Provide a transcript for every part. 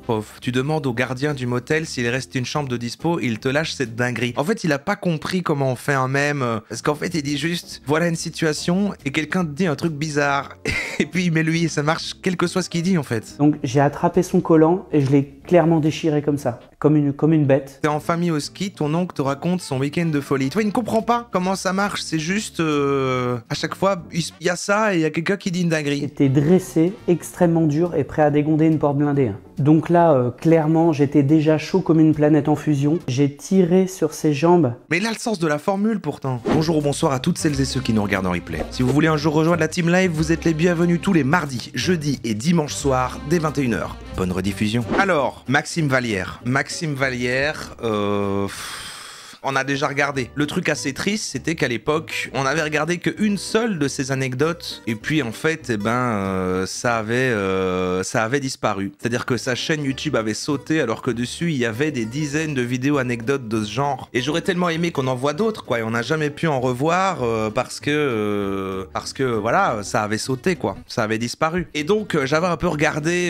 pauvre. Tu demandes au gardien du motel s'il reste une chambre de dispo, il te lâche cette dinguerie. En fait, il a pas compris comment on fait un mème, parce qu'en fait, il dit juste, voilà une situation, et quelqu'un te dit un truc bizarre, et puis il met lui, et ça marche, quel que soit ce qu'il dit, en fait. Donc j'ai attrapé son collant et je l'ai clairement déchiré comme ça, comme une bête. T'es en famille au ski, ton oncle te raconte son week-end de folie. Tu vois, il ne comprend pas comment ça marche, c'est juste, à chaque fois, il y a ça, et il y a quelqu'un qui dit une dinguerie. J'étais dressé, extrêmement dur et prêt à dégonder une porte blindée. Donc là, clairement, j'étais déjà chaud comme une planète en fusion. J'ai tiré sur ses jambes. Mais il a le sens de la formule pourtant. Bonjour ou bonsoir à toutes celles et ceux qui nous regardent en replay. Si vous voulez un jour rejoindre la team live, vous êtes les bienvenus tous les mardis, jeudis et dimanches soirs dès 21 h. Bonne rediffusion. Alors, Maxime Vallière. Maxime Vallière, on a déjà regardé. Le truc assez triste, c'était qu'à l'époque, on avait regardé qu'une seule de ces anecdotes, et puis en fait, ça avait disparu. C'est-à-dire que sa chaîne YouTube avait sauté, alors que dessus, il y avait des dizaines de vidéos anecdotes de ce genre. Et j'aurais tellement aimé qu'on en voit d'autres, quoi, et on n'a jamais pu en revoir, parce que, voilà, ça avait sauté, quoi. Ça avait disparu. Et donc, j'avais un peu regardé,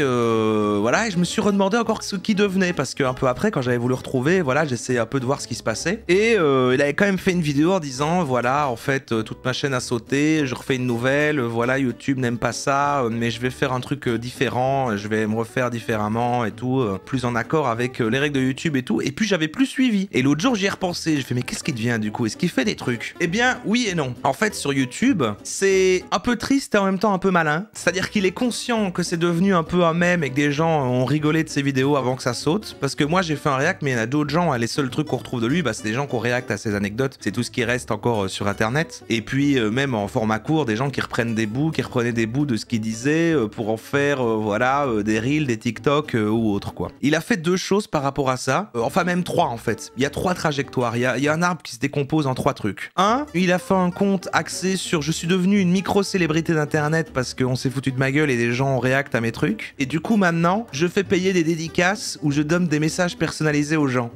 voilà, et je me suis redemandé encore ce qui devenait, parce qu'un peu après, quand j'avais voulu retrouver, voilà, j'essayais un peu de voir ce qui se passait. Et il avait quand même fait une vidéo en disant voilà, en fait toute ma chaîne a sauté, je refais une nouvelle, voilà, YouTube n'aime pas ça, mais je vais faire un truc différent, je vais me refaire différemment et tout, plus en accord avec les règles de YouTube et tout. Et puis j'avais plus suivi. Et l'autre jour j'y ai repensé, j'ai fait mais qu'est-ce qui devient du coup? Est-ce qu'il fait des trucs? Eh bien oui et non. En fait sur YouTube c'est un peu triste et en même temps un peu malin. C'est-à-dire qu'il est conscient que c'est devenu un peu un mème et que des gens ont rigolé de ses vidéos avant que ça saute. Parce que moi j'ai fait un react, mais il y en a d'autres gens, les seuls trucs qu'on retrouve de lui, bah, c'est des gens qui réactent à ces anecdotes, c'est tout ce qui reste encore sur internet. Et puis même en format court, des gens qui reprenaient des bouts de ce qu'il disait pour en faire voilà, des reels, des TikTok ou autres quoi. Il a fait deux choses par rapport à ça, enfin même trois en fait. Il y a trois trajectoires, il y a un arbre qui se décompose en trois trucs. Un, il a fait un compte axé sur je suis devenu une micro-célébrité d'internet parce qu'on s'est foutu de ma gueule et des gens réactent à mes trucs. Et du coup maintenant, je fais payer des dédicaces où je donne des messages personnalisés aux gens.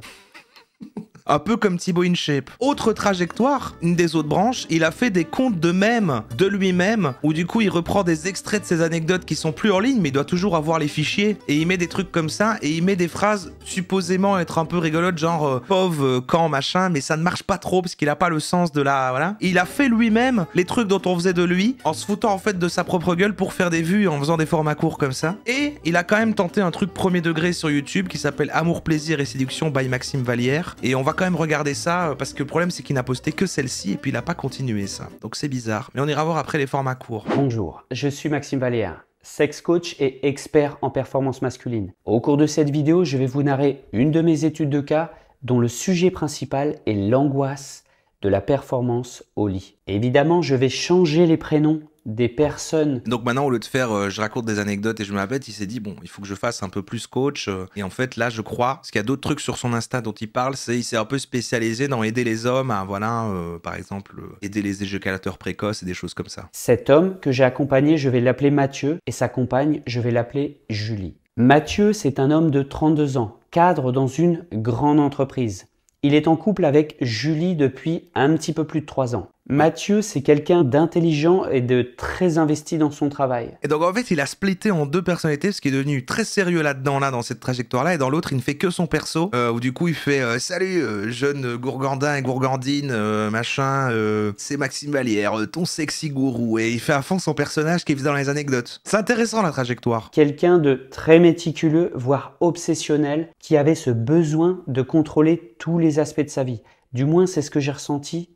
Un peu comme Thibaut InShape. Autre trajectoire, une des autres branches, il a fait des comptes de mèmes de lui-même, où du coup il reprend des extraits de ses anecdotes qui sont plus en ligne, mais il doit toujours avoir les fichiers, et il met des trucs comme ça, et il met des phrases supposément être un peu rigolotes, genre pauvre, quand, machin, mais ça ne marche pas trop, parce qu'il a pas le sens de la... voilà. Il a fait lui-même les trucs dont on faisait de lui, en se foutant en fait de sa propre gueule pour faire des vues, en faisant des formats courts comme ça. Et il a quand même tenté un truc premier degré sur YouTube, qui s'appelle Amour, plaisir et séduction by Maxime Vallière, et on va quand même regarder ça parce que le problème c'est qu'il n'a posté que celle-ci et puis il n'a pas continué ça. Donc c'est bizarre. Mais on ira voir après les formats courts. Bonjour, je suis Maxime Vallière, sex coach et expert en performance masculine. Au cours de cette vidéo, je vais vous narrer une de mes études de cas dont le sujet principal est l'angoisse de la performance au lit. Évidemment, je vais changer les prénoms des personnes. Donc maintenant, au lieu de faire je raconte des anecdotes et je me répète, il s'est dit bon, il faut que je fasse un peu plus coach. Et en fait, là, je crois, parce qu'il y a d'autres trucs sur son Insta dont il parle, c'est il s'est un peu spécialisé dans aider les hommes à, voilà, par exemple, aider les éjaculateurs précoces et des choses comme ça. Cet homme que j'ai accompagné, je vais l'appeler Mathieu, et sa compagne, je vais l'appeler Julie. Mathieu, c'est un homme de 32 ans, cadre dans une grande entreprise. Il est en couple avec Julie depuis un petit peu plus de 3 ans. Mathieu, c'est quelqu'un d'intelligent et de très investi dans son travail. Et donc en fait, il a splitté en deux personnalités, parce qu'il est devenu très sérieux là-dedans, là, dans cette trajectoire-là, et dans l'autre, il ne fait que son perso, où du coup, il fait salut, jeune gourgandin et gourgandine, machin, c'est Maxime Vallière, ton sexy gourou, et il fait à fond son personnage qui est dans les anecdotes. C'est intéressant la trajectoire. Quelqu'un de très méticuleux, voire obsessionnel, qui avait ce besoin de contrôler tous les aspects de sa vie. Du moins, c'est ce que j'ai ressenti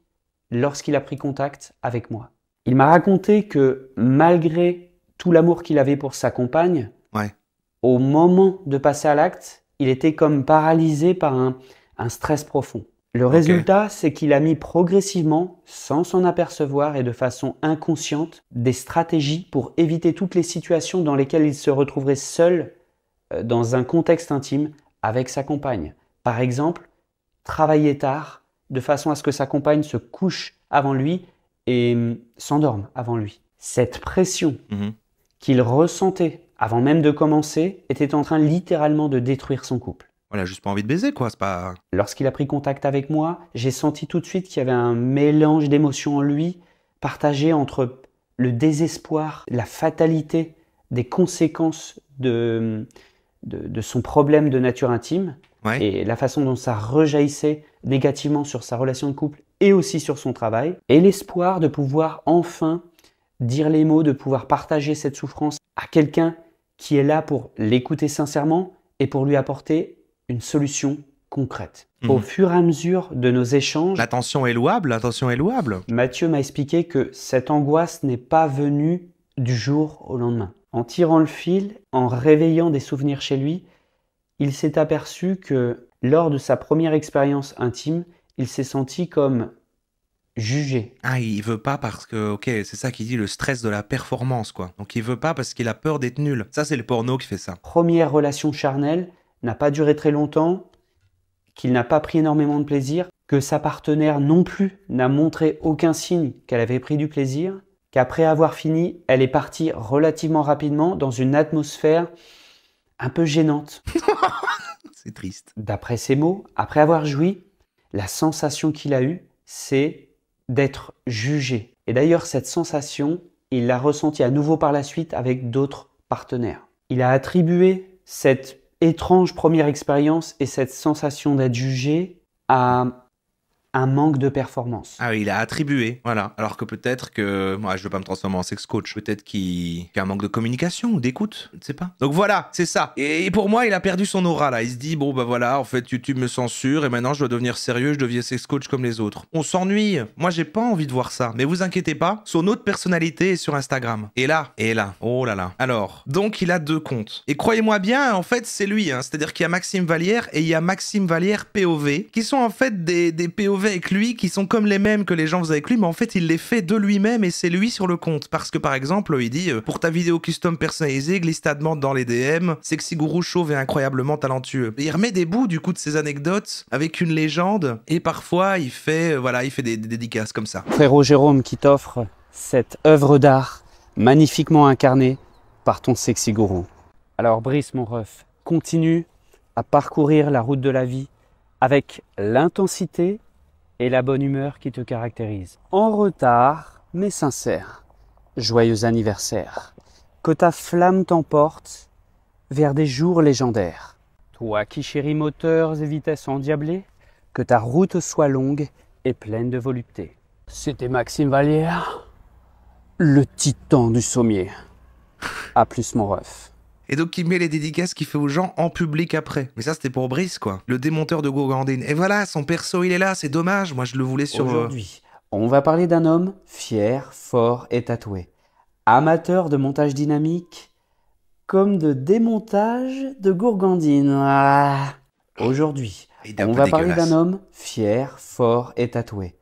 lorsqu'il a pris contact avec moi. Il m'a raconté que malgré tout l'amour qu'il avait pour sa compagne, ouais, au moment de passer à l'acte, il était comme paralysé par un stress profond. Le résultat, c'est qu'il a mis progressivement, sans s'en apercevoir et de façon inconsciente, des stratégies pour éviter toutes les situations dans lesquelles il se retrouverait seul dans un contexte intime avec sa compagne. Par exemple, travailler tard, de façon à ce que sa compagne se couche avant lui et s'endorme avant lui. Cette pression qu'il ressentait avant même de commencer était en train littéralement de détruire son couple. Voilà, juste pas envie de baiser, quoi, c'est pas... Lorsqu'il a pris contact avec moi, j'ai senti tout de suite qu'il y avait un mélange d'émotions en lui, partagé entre le désespoir, la fatalité des conséquences de de son problème de nature intime Ouais. et la façon dont ça rejaillissait négativement sur sa relation de couple et aussi sur son travail, et l'espoir de pouvoir enfin dire les mots, de pouvoir partager cette souffrance à quelqu'un qui est là pour l'écouter sincèrement et pour lui apporter une solution concrète. Au fur et à mesure de nos échanges, L'attention est louable, l'attention est louable. Mathieu m'a expliqué que cette angoisse n'est pas venue du jour au lendemain. En tirant le fil, en réveillant des souvenirs chez lui, il s'est aperçu que lors de sa première expérience intime, il s'est senti comme jugé. Ah, il veut pas parce que, ok, c'est ça qui dit le stress de la performance, quoi. Donc il veut pas parce qu'il a peur d'être nul. Ça, c'est le porno qui fait ça. Première relation charnelle n'a pas duré très longtemps, qu'il n'a pas pris énormément de plaisir, que sa partenaire non plus n'a montré aucun signe qu'elle avait pris du plaisir, qu'après avoir fini, elle est partie relativement rapidement dans une atmosphère un peu gênante. C'est triste. D'après ses mots, après avoir joui, la sensation qu'il a eue, c'est d'être jugé. Et d'ailleurs, cette sensation, il l'a ressentie à nouveau par la suite avec d'autres partenaires. Il a attribué cette étrange première expérience et cette sensation d'être jugé à un manque de performance. Ah oui, il a attribué, voilà. Alors que peut-être que, moi je veux pas me transformer en sex coach, peut-être qu'il y a un manque de communication ou d'écoute, je ne sais pas. Donc voilà, c'est ça. Et pour moi, il a perdu son aura là. Il se dit, bon bah voilà, en fait YouTube me censure et maintenant je dois devenir sérieux, je deviens sex coach comme les autres. On s'ennuie. Moi j'ai pas envie de voir ça. Mais vous inquiétez pas, son autre personnalité est sur Instagram. Et là, oh là là. Alors, donc il a 2 comptes. Et croyez-moi bien, en fait c'est lui, hein. C'est-à-dire qu'il y a Maxime Vallière et il y a Maxime Vallière POV, qui sont en fait des POV avec lui, qui sont comme les mêmes que les gens faisaient avec lui, mais en fait il les fait de lui-même et c'est lui sur le compte. Parce que par exemple, il dit pour ta vidéo custom personnalisée, glisse ta demande dans les DM, sexy gourou chauve et incroyablement talentueux. Et il remet des bouts du coup de ses anecdotes avec une légende et parfois il fait des dédicaces comme ça. Frérot Jérôme qui t'offre cette œuvre d'art magnifiquement incarnée par ton sexy gourou. Alors Brice mon ref, continue à parcourir la route de la vie avec l'intensité et la bonne humeur qui te caractérise. En retard, mais sincère. Joyeux anniversaire. Que ta flamme t'emporte vers des jours légendaires. Toi qui chéris moteurs et vitesses endiablées, que ta route soit longue et pleine de volupté. C'était Maxime Vallière, le titan du sommier. A plus mon ref. Et donc il met les dédicaces qu'il fait aux gens en public après. Mais ça c'était pour Brice quoi, le démonteur de gourgandine. Et voilà, son perso il est là, c'est dommage, moi je le voulais sur... Aujourd'hui, on va parler d'un homme fier, fort et tatoué. Amateur de montage dynamique comme de démontage de gourgandine. Ah. Aujourd'hui, on va parler d'un homme fier, fort et tatoué.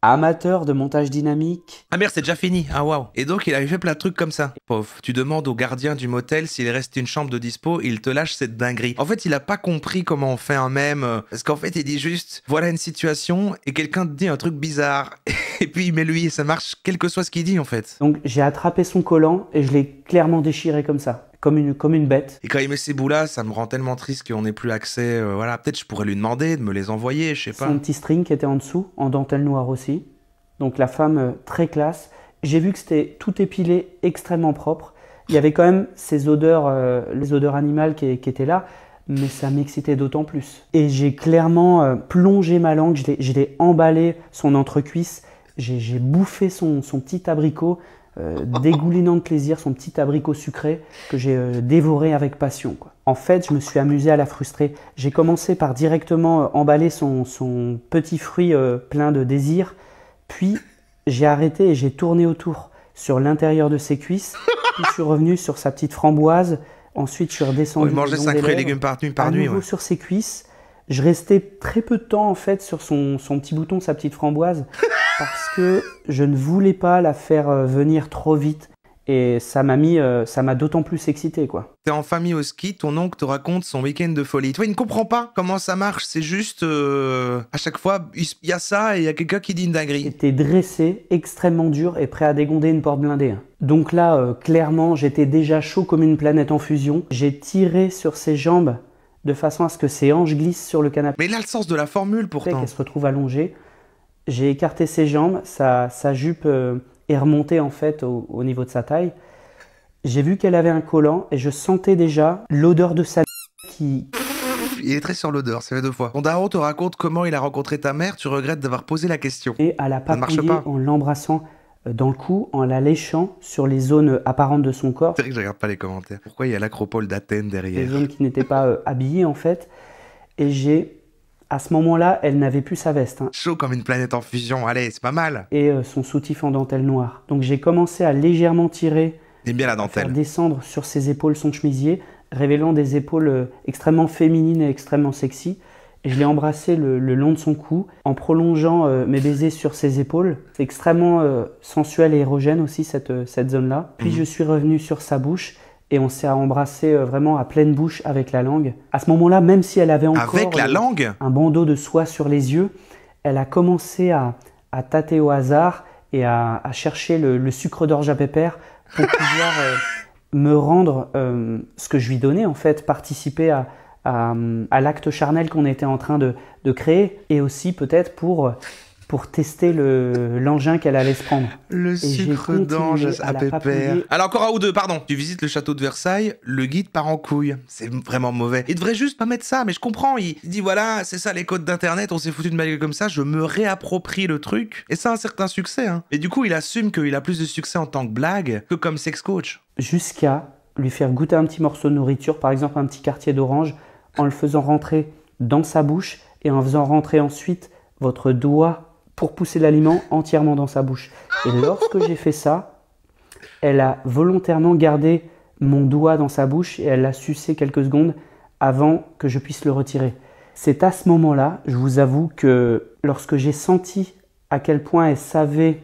Amateur de montage dynamique. Ah merde, c'est déjà fini. Ah waouh. Et donc il avait fait plein de trucs comme ça. Pauvre. Tu demandes au gardien du motel s'il reste une chambre de dispo, il te lâche cette dinguerie. En fait, il a pas compris comment on fait un mème. Parce qu'en fait, il dit juste, voilà une situation, et quelqu'un te dit un truc bizarre. Et puis il met lui, et ça marche, quel que soit ce qu'il dit en fait. Donc j'ai attrapé son collant et je l'ai clairement déchiré comme ça. Comme une bête. Et quand il met ces bouts-là, ça me rend tellement triste qu'on n'ait plus accès. Voilà, peut-être je pourrais lui demander de me les envoyer, je sais pas. Son petit string qui était en dessous, en dentelle noire aussi. Donc la femme très classe. J'ai vu que c'était tout épilé, extrêmement propre. Il y avait quand même ces odeurs, les odeurs animales qui étaient là, mais ça m'excitait d'autant plus. Et j'ai clairement plongé ma langue, je l'ai emballé son entrecuisse, j'ai bouffé son petit abricot. Dégoulinant de plaisir, son petit abricot sucré que j'ai dévoré avec passion, quoi. En fait, je me suis amusé à la frustrer. J'ai commencé par directement emballer son petit fruit plein de désir, puis j'ai arrêté et j'ai tourné autour sur l'intérieur de ses cuisses, puis je suis revenu sur sa petite framboise, ensuite je suis redescendu. Il mangeait 5 fruits et légumes par nuit. À nouveau sur ses cuisses. Je restais très peu de temps en fait sur son petit bouton, sa petite framboise, parce que je ne voulais pas la faire venir trop vite. Et ça m'a d'autant plus excité, quoi. T'es en famille au ski, ton oncle te raconte son week-end de folie. Toi, il ne comprend pas comment ça marche. C'est juste, à chaque fois, il y a ça et il y a quelqu'un qui dit une dinguerie. J'étais dressé, extrêmement dur et prêt à dégonder une porte blindée. Donc là, clairement, j'étais déjà chaud comme une planète en fusion. J'ai tiré sur ses jambes de façon à ce que ses hanches glissent sur le canapé. Mais là, le sens de la formule, pourtant. Elle se retrouve allongée. J'ai écarté ses jambes, sa jupe est remontée en fait au niveau de sa taille. J'ai vu qu'elle avait un collant et je sentais déjà l'odeur de sa qui... Il est très sur l'odeur, ça fait 2 fois. Ton daron te raconte comment il a rencontré ta mère, tu regrettes d'avoir posé la question. Et à la Ça ne marche papouiller pas. en l'embrassant dans le cou, en la léchant sur les zones apparentes de son corps, C'est vrai que je regarde pas les commentaires. Pourquoi il y a l'acropole d'Athènes les derrière? zones qui n'étaient pas habillées en fait. Et à ce moment-là, elle n'avait plus sa veste, hein, Chaud comme une planète en fusion, allez, c'est pas mal. et son soutif en dentelle noire. Donc j'ai commencé à légèrement tirer, J'aime bien la à faire dentelle. descendre sur ses épaules son chemisier, révélant des épaules extrêmement féminines et extrêmement sexy. Et je l'ai embrassé le long de son cou, en prolongeant mes baisers sur ses épaules. C'est extrêmement sensuel et érogène aussi, cette zone-là. Puis je suis revenu sur sa bouche, et on s'est embrassé vraiment à pleine bouche avec la langue. À ce moment-là, même si elle avait encore Avec la langue? un bandeau de soie sur les yeux, elle a commencé à tâter au hasard et à chercher le sucre d'orge à pépère pour pouvoir me rendre ce que je lui donnais, en fait, participer à l'acte charnel qu'on était en train de créer, et aussi peut-être pour tester l'engin qu'elle allait se prendre. Le j'ai sucre continué d'ange à à la pépère. papouiller. Alors encore un ou deux, pardon. Tu visites le château de Versailles, le guide part en couille. C'est vraiment mauvais. Il devrait juste pas mettre ça, mais je comprends. Il dit voilà, c'est ça les codes d'internet, on s'est foutu de ma gueule comme ça, je me réapproprie le truc. Et ça a un certain succès, hein. Et du coup, il assume qu'il a plus de succès en tant que blague que comme sex coach. Jusqu'à lui faire goûter un petit morceau de nourriture, par exemple un petit quartier d'orange, en le faisant rentrer dans sa bouche et en faisant rentrer ensuite votre doigt pour pousser l'aliment entièrement dans sa bouche. Et lorsque j'ai fait ça, elle a volontairement gardé mon doigt dans sa bouche et elle l'a sucé quelques secondes avant que je puisse le retirer. C'est à ce moment-là, je vous avoue que lorsque j'ai senti à quel point elle savait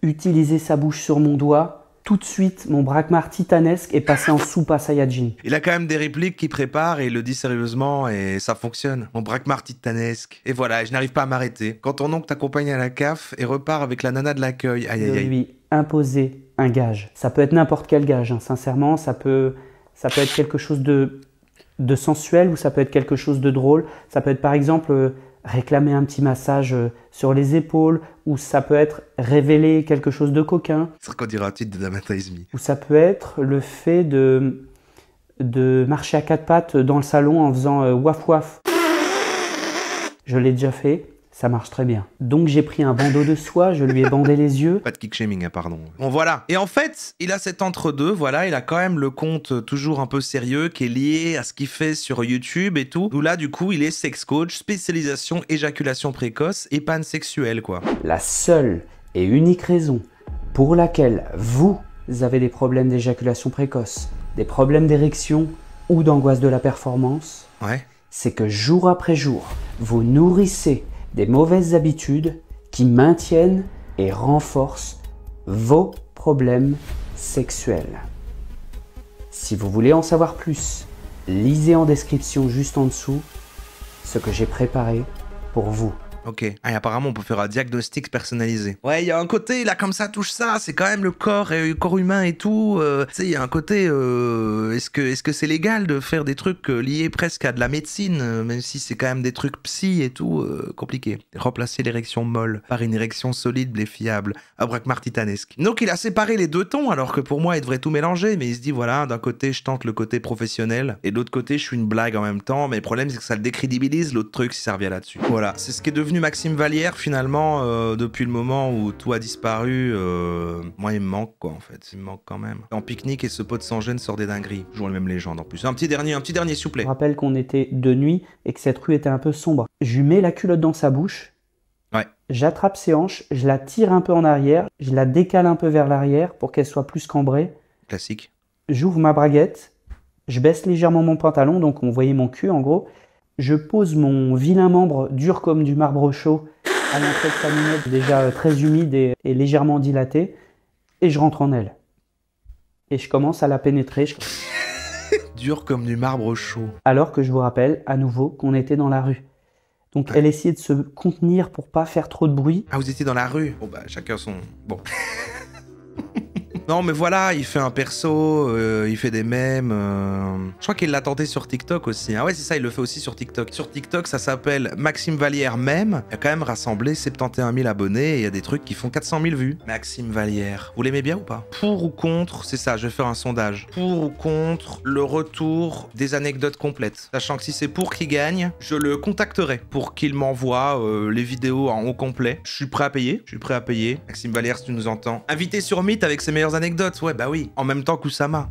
utiliser sa bouche sur mon doigt, tout de suite, mon braquemar titanesque est passé en Super Saiyajin. Il a quand même des répliques qu'il prépare et il le dit sérieusement et ça fonctionne. Mon braquemar titanesque. Et voilà, je n'arrive pas à m'arrêter. Quand ton oncle t'accompagne à la CAF et repart avec la nana de l'accueil, aïe De aïe aïe. lui imposer un gage. Ça peut être n'importe quel gage, hein. Sincèrement, ça peut être quelque chose de sensuel ou ça peut être quelque chose de drôle. Ça peut être par exemple réclamer un petit massage sur les épaules, ou ça peut être révéler quelque chose de coquin, C'est qu'on dirait un titre de Damata Izmi. ou ça peut être le fait de marcher à quatre pattes dans le salon en faisant waf waf. Je l'ai déjà fait, ça marche très bien. Donc j'ai pris un bandeau de soie, je lui ai bandé les yeux. Pas de kick shaming, hein, pardon. Bon, voilà. Et en fait, il a cet entre-deux, voilà, il a quand même le compte toujours un peu sérieux qui est lié à ce qu'il fait sur YouTube et tout. Où là, du coup, il est sex coach, spécialisation éjaculation précoce et panne sexuelle, quoi. La seule et unique raison pour laquelle vous avez des problèmes d'éjaculation précoce, des problèmes d'érection ou d'angoisse de la performance, Ouais. c'est que jour après jour, vous nourrissez des mauvaises habitudes qui maintiennent et renforcent vos problèmes sexuels. Si vous voulez en savoir plus, lisez en description juste en dessous ce que j'ai préparé pour vous. Ok. Ah, et apparemment, on peut faire un diagnostic personnalisé. Ouais, il y a un côté, là, comme ça, touche ça, c'est quand même le corps, et le corps humain et tout. Tu sais, il y a un côté, est-ce que c'est légal de faire des trucs liés presque à de la médecine, même si c'est quand même des trucs psy et tout, compliqué. Remplacer l'érection molle par une érection solide et fiable, un braquemar titanesque. Donc, il a séparé les deux tons, alors que pour moi, il devrait tout mélanger, mais il se dit, voilà, d'un côté, je tente le côté professionnel, et de l'autre côté, je suis une blague en même temps, mais le problème, c'est que ça le décrédibilise, l'autre truc, si ça revient là-dessus. Voilà, c'est ce qui est devenu Maxime Vallière finalement depuis le moment où tout a disparu. Moi il me manque quoi en fait, il me manque quand même. En pique-nique et ce pote sans gêne sort des dingueries. Toujours les mêmes légendes en plus. Un petit dernier s'il vous plaît. Je rappelle qu'on était de nuit et que cette rue était un peu sombre. Je lui mets la culotte dans sa bouche, Ouais. j'attrape ses hanches, je la tire un peu en arrière, je la décale un peu vers l'arrière pour qu'elle soit plus cambrée. Classique. J'ouvre ma braguette, je baisse légèrement mon pantalon, donc on voyait mon cul en gros. Je pose mon vilain membre dur comme du marbre chaud à l'entrée de sa minette déjà très humide et légèrement dilatée, et je rentre en elle. Et je commence à la pénétrer, Dur comme du marbre chaud. alors que je vous rappelle à nouveau qu'on était dans la rue. Donc elle essayait de se contenir pour pas faire trop de bruit. Ah vous étiez dans la rue. Bon bah chacun son... Bon. Non, mais voilà, il fait un perso, il fait des mèmes. Je crois qu'il l'a tenté sur TikTok aussi. Ah ouais, c'est ça, il le fait aussi sur TikTok. Sur TikTok, ça s'appelle Maxime Vallière Mème. Il a quand même rassemblé 71 000 abonnés et il y a des trucs qui font 400 000 vues. Maxime Vallière, vous l'aimez bien ou pas? Pour ou contre, c'est ça, je vais faire un sondage. Pour ou contre le retour des anecdotes complètes. Sachant que si c'est pour qu'il gagne, je le contacterai pour qu'il m'envoie les vidéos en haut complet. Je suis prêt à payer. Je suis prêt à payer. Maxime Vallière, si tu nous entends. Invité sur Meet avec ses meilleures anecdotes. Ouais, bah oui. En même temps qu'Oussama.